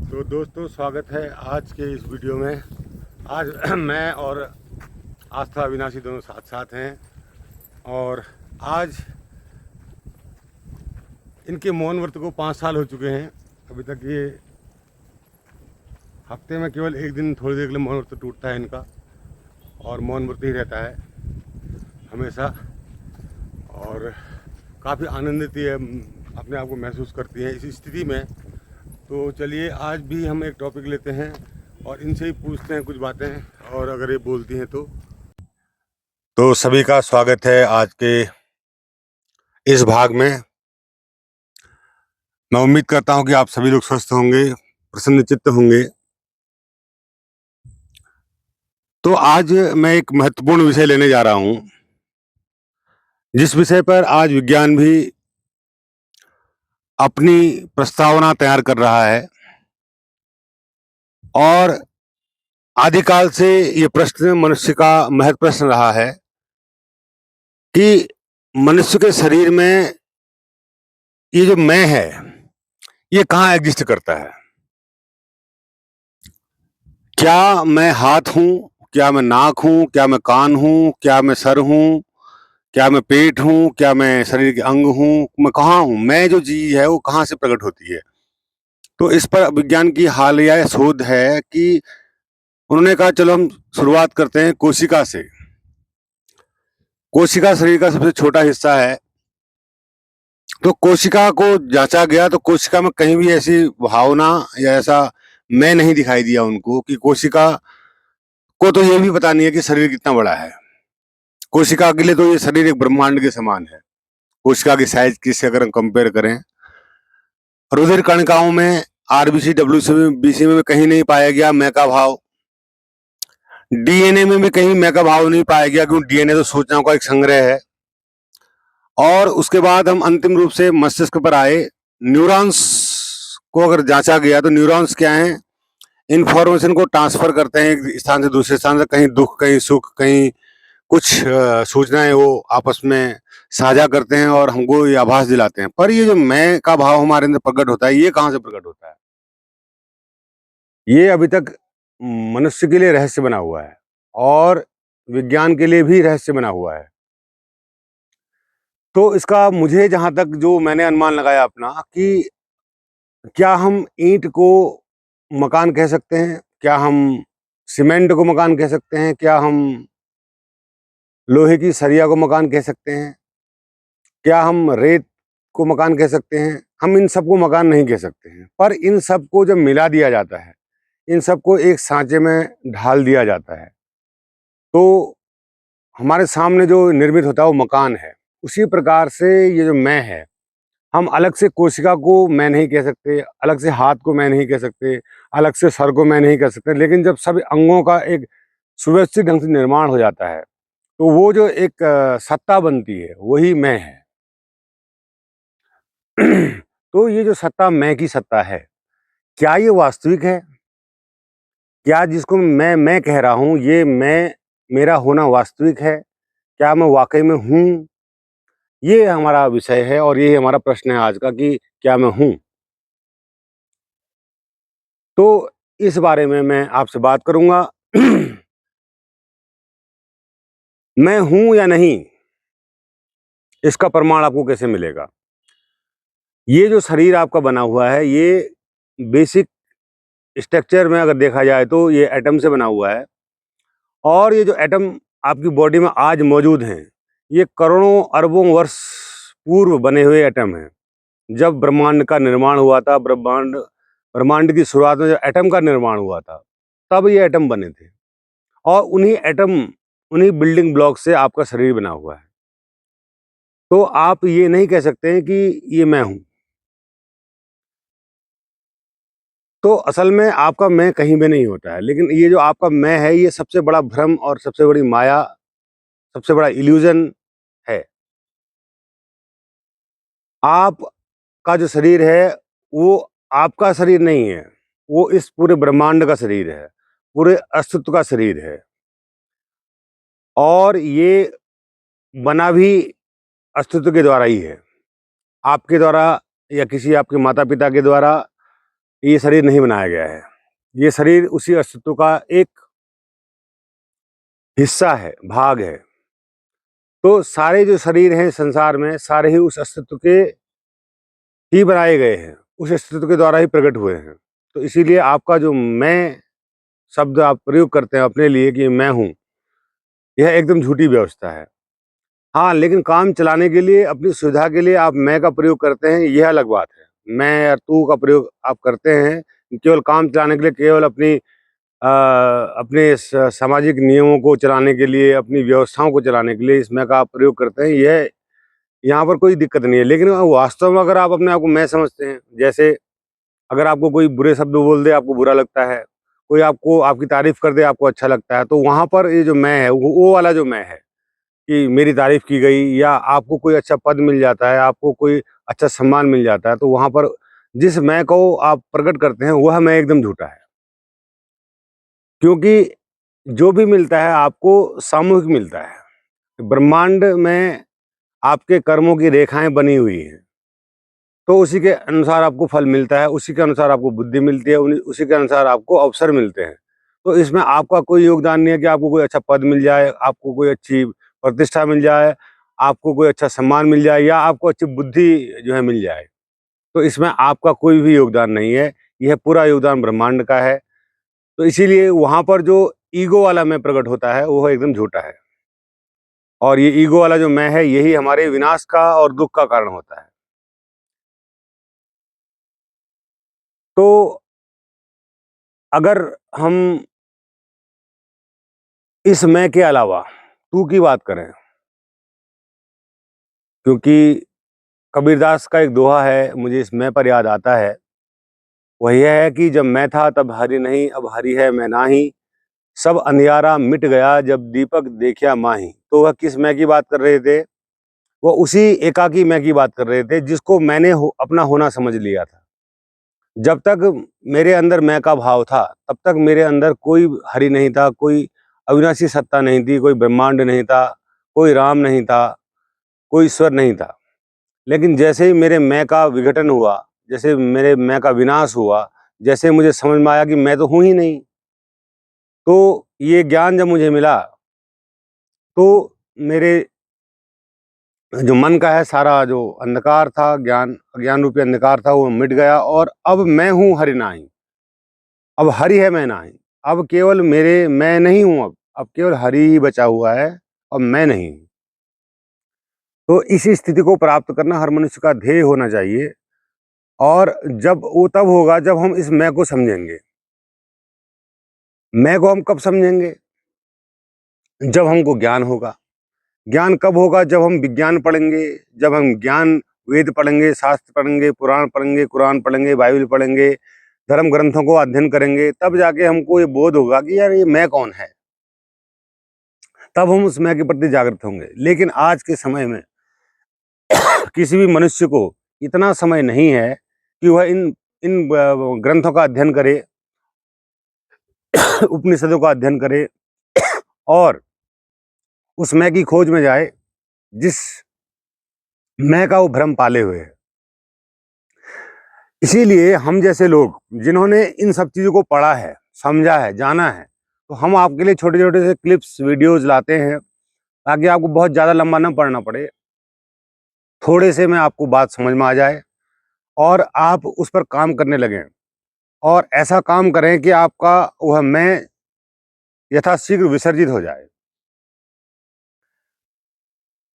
तो दोस्तों, स्वागत है आज के इस वीडियो में। आज मैं और आस्था अविनाशी दोनों साथ साथ हैं और आज इनके मौन व्रत को 5 साल हो चुके हैं। अभी तक ये हफ्ते में केवल एक दिन थोड़ी देर के लिए मौन व्रत टूटता है इनका, और मौन व्रत ही रहता है हमेशा। और काफ़ी आनंदित ये अपने आप को महसूस करती है इस स्थिति में। तो चलिए, आज भी हम एक टॉपिक लेते हैं और इनसे ही पूछते हैं कुछ बातें, और अगर ये बोलती हैं तो सभी का स्वागत है आज के इस भाग में। मैं उम्मीद करता हूं कि आप सभी लोग स्वस्थ होंगे, प्रसन्नचित्त होंगे। तो आज मैं एक महत्वपूर्ण विषय लेने जा रहा हूं, जिस विषय पर आज विज्ञान भी अपनी प्रस्तावना तैयार कर रहा है। और आदिकाल से ये प्रश्न मनुष्य का महत्व प्रश्न रहा है कि मनुष्य के शरीर में ये जो मैं है, ये कहाँ एग्जिस्ट करता है। क्या मैं हाथ हूँ, क्या मैं नाक हूँ, क्या मैं कान हूँ, क्या मैं सर हूँ, क्या मैं पेट हूँ, क्या मैं शरीर के अंग हूँ, मैं कहाँ हूँ, मैं जो चीज है वो कहाँ से प्रकट होती है। तो इस पर विज्ञान की हालिया शोध है कि उन्होंने कहा चलो हम शुरुआत करते हैं कोशिका से। कोशिका शरीर का सबसे छोटा हिस्सा है। तो कोशिका को जांचा गया तो कोशिका में कहीं भी ऐसी भावना या ऐसा मैं नहीं दिखाई दिया उनको कि कोशिका को तो ये भी पता नहीं है कि शरीर कितना बड़ा है। कोशिका के लिए तो ये शरीर एक ब्रह्मांड के समान है। कोशिका की साइज किससे अगर हम कंपेयर करें, रुधिर कणिकाओं में आरबीसी डब्ल्यूबीसी में कहीं नहीं पाया गया मैं का भाव। डीएनए में भी कहीं मैं का भाव नहीं पाया गया, क्योंकि डीएनए तो सूचनाओं का एक संग्रह है। और उसके बाद हम अंतिम रूप से मस्तिष्क पर आए। न्यूरॉन्स को अगर जांचा गया तो न्यूरॉन्स क्या हैं, इंफॉर्मेशन को ट्रांसफर करते हैं एक स्थान से दूसरे स्थान से, कहीं दुख, कहीं सुख, कहीं कुछ सूचनाएं वो आपस में साझा करते हैं और हमको ये आभास दिलाते हैं। पर ये जो मैं का भाव हमारे अंदर प्रकट होता है, ये कहाँ से प्रकट होता है, ये अभी तक मनुष्य के लिए रहस्य बना हुआ है और विज्ञान के लिए भी रहस्य बना हुआ है। तो इसका मुझे जहां तक जो मैंने अनुमान लगाया अपना, कि क्या हम ईंट को मकान कह सकते हैं, क्या हम सीमेंट को मकान कह सकते हैं, क्या हम लोहे की सरिया को मकान कह सकते हैं, क्या हम रेत को मकान कह सकते हैं। हम इन सबको मकान नहीं कह सकते हैं, पर इन सबको जब मिला दिया जाता है, इन सबको एक सांचे में ढाल दिया जाता है, तो हमारे सामने जो निर्मित होता है वो मकान है। उसी प्रकार से ये जो मैं है, हम अलग से कोशिका को मैं नहीं कह सकते, अलग से हाथ को मैं नहीं कह सकते, अलग से सर को मैं नहीं कह सकते। लेकिन जब सभी अंगों का एक सुव्यवस्थित ढंग से निर्माण हो जाता है, तो वो जो एक सत्ता बनती है, वही मैं है। तो ये जो सत्ता मैं की सत्ता है, क्या ये वास्तविक है? क्या जिसको मैं कह रहा हूँ, ये मैं मेरा होना वास्तविक है? क्या मैं वाकई में हूँ? ये हमारा विषय है और ये हमारा प्रश्न है आज का, कि क्या मैं हूँ? तो इस बारे में मैं आपसे बात करूंगा। मैं हूं या नहीं, इसका प्रमाण आपको कैसे मिलेगा? ये जो शरीर आपका बना हुआ है, ये बेसिक स्ट्रक्चर में अगर देखा जाए तो ये एटम से बना हुआ है। और ये जो एटम आपकी बॉडी में आज मौजूद हैं, ये करोड़ों अरबों वर्ष पूर्व बने हुए एटम हैं। जब ब्रह्मांड का निर्माण हुआ था, ब्रह्मांड ब्रह्मांड की शुरुआत में जब एटम का निर्माण हुआ था, तब ये एटम बने थे। और उन्हीं एटम, उन्हीं बिल्डिंग ब्लॉक से आपका शरीर बना हुआ है। तो आप ये नहीं कह सकते हैं कि ये मैं हूं। तो असल में आपका मैं कहीं भी नहीं होता है, लेकिन ये जो आपका मैं है, ये सबसे बड़ा भ्रम और सबसे बड़ी माया, सबसे बड़ा इल्यूजन है। आपका जो शरीर है, वो आपका शरीर नहीं है, वो इस पूरे ब्रह्मांड का शरीर है, पूरे अस्तित्व का शरीर है। और ये बना भी अस्तित्व के द्वारा ही है, आपके द्वारा या किसी आपके माता पिता के द्वारा, ये शरीर नहीं बनाया गया है। ये शरीर उसी अस्तित्व का एक हिस्सा है, भाग है। तो सारे जो शरीर हैं संसार में, सारे ही उस अस्तित्व के ही बनाए गए हैं, उस अस्तित्व के द्वारा ही प्रकट हुए हैं। तो इसीलिए आपका जो मैं शब्द आप प्रयोग करते हैं अपने लिए कि मैं हूँ, यह एकदम झूठी व्यवस्था है। हाँ, लेकिन काम चलाने के लिए, अपनी सुविधा के लिए आप मैं का प्रयोग करते हैं, यह अलग बात है। मैं और तू का प्रयोग आप करते हैं केवल काम चलाने के लिए, केवल अपने सामाजिक नियमों को चलाने के लिए, अपनी व्यवस्थाओं को चलाने के लिए इस मैं का आप प्रयोग करते हैं, यह यहाँ पर कोई दिक्कत नहीं है। लेकिन वास्तव में अगर आप अपने आप को मैं समझते हैं, जैसे अगर आपको कोई बुरे शब्द बोल दे, आपको बुरा लगता है, कोई आपको आपकी तारीफ कर दे, आपको अच्छा लगता है, तो वहाँ पर ये जो मैं है, वो वाला जो मैं है कि मेरी तारीफ की गई, या आपको कोई अच्छा पद मिल जाता है, आपको कोई अच्छा सम्मान मिल जाता है, तो वहाँ पर जिस मैं को आप प्रकट करते हैं, वह मैं एकदम झूठा है। क्योंकि जो भी मिलता है आपको सामूहिक मिलता है। ब्रह्मांड में आपके कर्मों की रेखाएं बनी हुई हैं, तो उसी के अनुसार आपको फल मिलता है, उसी के अनुसार आपको बुद्धि मिलती है, उसी के अनुसार आपको अवसर मिलते हैं। तो इसमें आपका कोई योगदान नहीं है कि आपको कोई अच्छा पद मिल जाए, आपको कोई अच्छी प्रतिष्ठा मिल जाए, आपको कोई अच्छा सम्मान मिल जाए, या आपको अच्छी बुद्धि जो है मिल जाए। तो इसमें आपका कोई भी योगदान नहीं है, यह पूरा योगदान ब्रह्मांड का है। तो इसीलिए वहाँ पर जो ईगो वाला मैं प्रकट होता है, वो एकदम झूठा है। और ये ईगो वाला जो मैं है, यही हमारे विनाश का और दुख का कारण होता है। तो अगर हम इस मैं के अलावा तू की बात करें, क्योंकि कबीरदास का एक दोहा है, मुझे इस मैं पर याद आता है। वह यह है कि जब मैं था तब हरि नहीं, अब हरि है मैं नाही, सब अंधियारा मिट गया जब दीपक देखा माही। तो वह किस मैं की बात कर रहे थे? वो उसी एकाकी मैं की बात कर रहे थे, जिसको मैंने अपना होना समझ लिया था। जब तक मेरे अंदर मैं का भाव था, तब तक मेरे अंदर कोई हरि नहीं था, कोई अविनाशी सत्ता नहीं थी, कोई ब्रह्मांड नहीं था, कोई राम नहीं था, कोई ईश्वर नहीं था। लेकिन जैसे ही मेरे मैं का विघटन हुआ, जैसे मेरे मैं का विनाश हुआ, जैसे मुझे समझ में आया कि मैं तो हूं ही नहीं, तो ये ज्ञान जब मुझे मिला, तो मेरे जो मन का है सारा जो अंधकार था, अज्ञान रूपी अंधकार था, वो मिट गया, और अब मैं हूं हरि नाही। अब हरि है मैं नाही। अब केवल मेरे मैं नहीं हूं, अब केवल हरि ही बचा हुआ है, अब मैं नहीं हूं। तो इसी स्थिति को प्राप्त करना हर मनुष्य का ध्येय होना चाहिए। और जब वो तब होगा जब हम इस मैं को समझेंगे। मैं को हम कब समझेंगे? जब हमको ज्ञान होगा। ज्ञान कब होगा? जब हम विज्ञान पढ़ेंगे, जब हम ज्ञान वेद पढ़ेंगे, शास्त्र पढ़ेंगे, पुराण पढ़ेंगे, कुरान पढ़ेंगे, बाइबल पढ़ेंगे, धर्म ग्रंथों को अध्ययन करेंगे, तब जाके हमको ये बोध होगा कि यार ये मैं कौन है। तब हम उस मैं के प्रति जागृत होंगे। लेकिन आज के समय में किसी भी मनुष्य को इतना समय नहीं है कि वह इन इन ग्रंथों का अध्ययन करे, उपनिषदों का अध्ययन करे, और उस मैं की खोज में जाए जिस मैं का वो भ्रम पाले हुए है। इसीलिए हम जैसे लोग जिन्होंने इन सब चीज़ों को पढ़ा है, समझा है, जाना है, तो हम आपके लिए छोटे-छोटे से क्लिप्स, वीडियोज़ लाते हैं, ताकि आपको बहुत ज़्यादा लंबा ना पढ़ना पड़े। थोड़े से में आपको बात समझ में आ जाए और आप उस पर काम करने लगें, और ऐसा काम करें कि आपका वह मैं यथाशीघ्र विसर्जित हो जाए।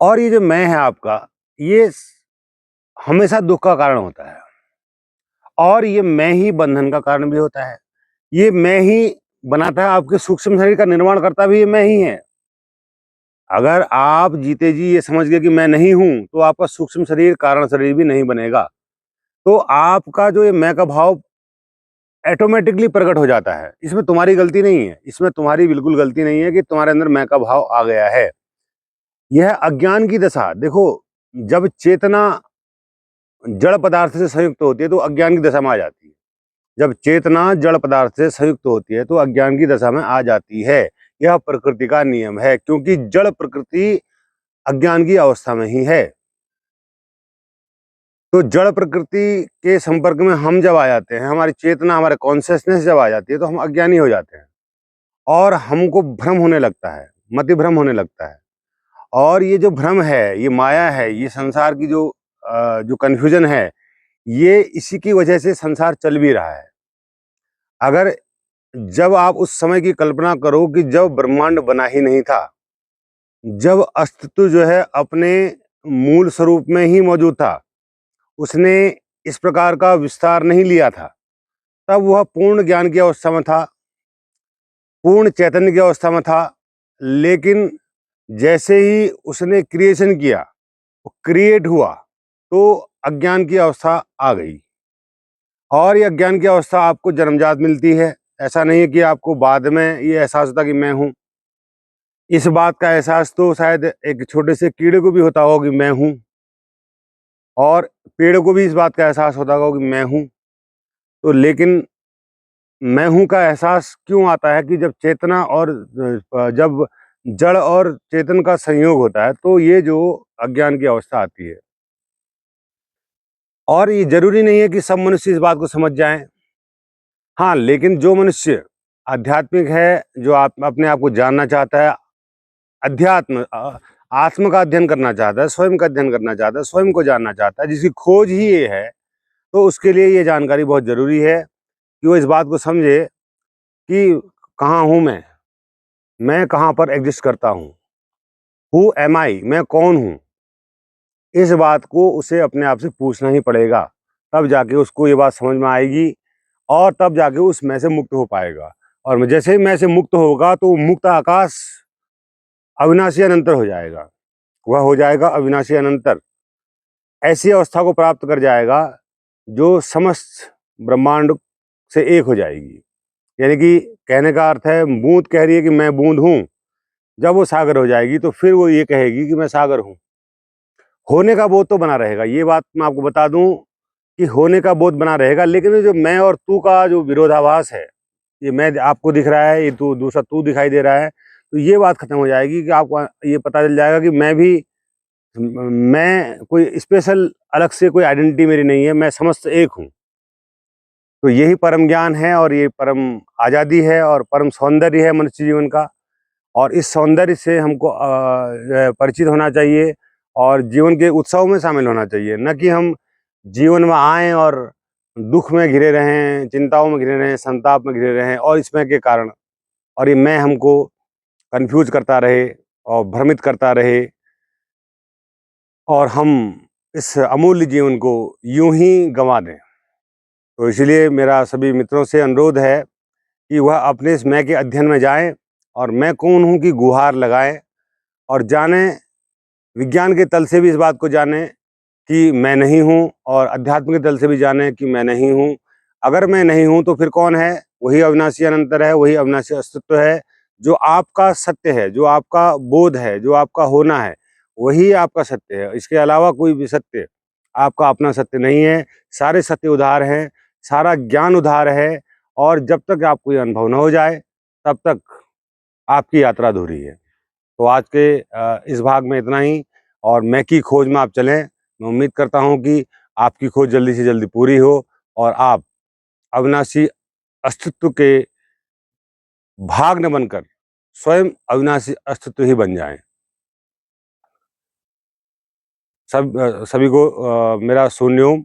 और ये जो मैं है आपका, ये हमेशा दुःख का कारण होता है, और ये मैं ही बंधन का कारण भी होता है। ये मैं ही बनाता है, आपके सूक्ष्म शरीर का निर्माण करता भी ये मैं ही है। अगर आप जीते जी ये समझ गए कि मैं नहीं हूं, तो आपका सूक्ष्म शरीर, कारण शरीर भी नहीं बनेगा। तो आपका जो ये मैं का भाव ऑटोमेटिकली प्रकट हो जाता है। इसमें तुम्हारी गलती नहीं है, इसमें तुम्हारी बिल्कुल गलती नहीं है कि तुम्हारे अंदर मैं का भाव आ गया है। यह अज्ञान की दशा देखो, जब चेतना जड़ पदार्थ से संयुक्त होती है तो अज्ञान की दशा में आ जाती है। जब चेतना जड़ पदार्थ से संयुक्त होती है तो अज्ञान की दशा में आ जाती है। यह प्रकृति का नियम है, क्योंकि जड़ प्रकृति अज्ञान की अवस्था में ही है। तो जड़ प्रकृति के संपर्क में हम जब आ जाते हैं, हमारी चेतना, हमारे कॉन्शियसनेस जब आ जाती है, तो हम अज्ञानी हो जाते हैं और हमको भ्रम होने लगता है, मति भ्रम होने लगता है। और ये जो भ्रम है, ये माया है, ये संसार की जो कन्फ्यूजन है, ये इसी की वजह से संसार चल भी रहा है। अगर जब आप उस समय की कल्पना करो कि जब ब्रह्मांड बना ही नहीं था, जब अस्तित्व जो है अपने मूल स्वरूप में ही मौजूद था, उसने इस प्रकार का विस्तार नहीं लिया था, तब वह पूर्ण ज्ञान की अवस्था में था, पूर्ण चैतन्य की अवस्था में था। लेकिन जैसे ही उसने क्रिएशन किया, वो क्रिएट हुआ, तो अज्ञान की अवस्था आ गई। और ये अज्ञान की अवस्था आपको जन्मजात मिलती है। ऐसा नहीं है कि आपको बाद में ये एहसास होता कि मैं हूँ। इस बात का एहसास तो शायद एक छोटे से कीड़े को भी होता होगा कि मैं हूँ, और पेड़ को भी इस बात का एहसास होता होगा कि मैं हूँ। तो लेकिन मैं हूँ का एहसास क्यों आता है कि जब चेतना और जब जड़ और चेतन का संयोग होता है, तो ये जो अज्ञान की अवस्था आती है। और ये जरूरी नहीं है कि सब मनुष्य इस बात को समझ जाएं। हाँ, लेकिन जो मनुष्य आध्यात्मिक है, जो अपने आप को जानना चाहता है, अध्यात्म आत्म का अध्ययन करना चाहता है, स्वयं का अध्ययन करना चाहता है, स्वयं को जानना चाहता है, जिसकी खोज ही ये है, तो उसके लिए ये जानकारी बहुत जरूरी है कि वो इस बात को समझे कि कहाँ हूँ मैं कहाँ पर एग्जिस्ट करता हूँ, हु एम आई, मैं कौन हूँ। इस बात को उसे अपने आप से पूछना ही पड़ेगा, तब जाके उसको ये बात समझ में आएगी और तब जाके उस मैं से मुक्त हो पाएगा। और जैसे ही मैं से मुक्त होगा, तो मुक्त आकाश अविनाशी अनंतर हो जाएगा, वह हो जाएगा अविनाशी अनंतर। ऐसी अवस्था को प्राप्त कर जाएगा जो समस्त ब्रह्मांड से एक हो जाएगी। यानी कि कहने का अर्थ है, बूंद कह रही है कि मैं बूंद हूँ, जब वो सागर हो जाएगी तो फिर वो ये कहेगी कि मैं सागर हूँ। होने का बोध तो बना रहेगा, ये बात मैं आपको बता दूं कि होने का बोध बना रहेगा, लेकिन ये जो मैं और तू का जो विरोधाभास है, ये मैं आपको दिख रहा है, ये तू दूसरा तू दिखाई दे रहा है, तो ये बात खत्म हो जाएगी कि आपको ये पता चल जाएगा कि मैं कोई स्पेशल अलग से कोई आइडेंटिटी मेरी नहीं है, मैं समस्त एक हूँ। तो यही परम ज्ञान है और ये परम आज़ादी है और परम सौंदर्य है मनुष्य जीवन का। और इस सौंदर्य से हमको परिचित होना चाहिए और जीवन के उत्सव में शामिल होना चाहिए, न कि हम जीवन में आएँ और दुख में घिरे रहें, चिंताओं में घिरे रहें, संताप में घिरे रहें और इसमें के कारण, और ये मैं हमको कंफ्यूज करता रहे और भ्रमित करता रहे, और हम इस अमूल्य जीवन को यूं ही गंवा दें। तो इसलिए मेरा सभी मित्रों से अनुरोध है कि वह अपने इस मैं के अध्ययन में जाएं और मैं कौन हूं की गुहार लगाएं और जानें, विज्ञान के तल से भी इस बात को जानें कि मैं नहीं हूं, और अध्यात्म के तल से भी जानें कि मैं नहीं हूं। अगर मैं नहीं हूं तो फिर कौन है? वही अविनाशी अनंतर है, वही अविनाशी अस्तित्व है, जो आपका सत्य है, जो आपका बोध है, जो आपका होना है, वही आपका सत्य है। इसके अलावा कोई भी सत्य आपका अपना सत्य नहीं है। सारे सत्य उधार हैं, सारा ज्ञान उधार है, और जब तक आपको ये अनुभव न हो जाए, तब तक आपकी यात्रा अधूरी है। तो आज के इस भाग में इतना ही, और मैं की खोज में आप चलें। मैं उम्मीद करता हूं कि आपकी खोज जल्दी से जल्दी पूरी हो और आप अविनाशी अस्तित्व के भाग न बनकर स्वयं अविनाशी अस्तित्व ही बन जाएं। सभी को मेरा शून्योम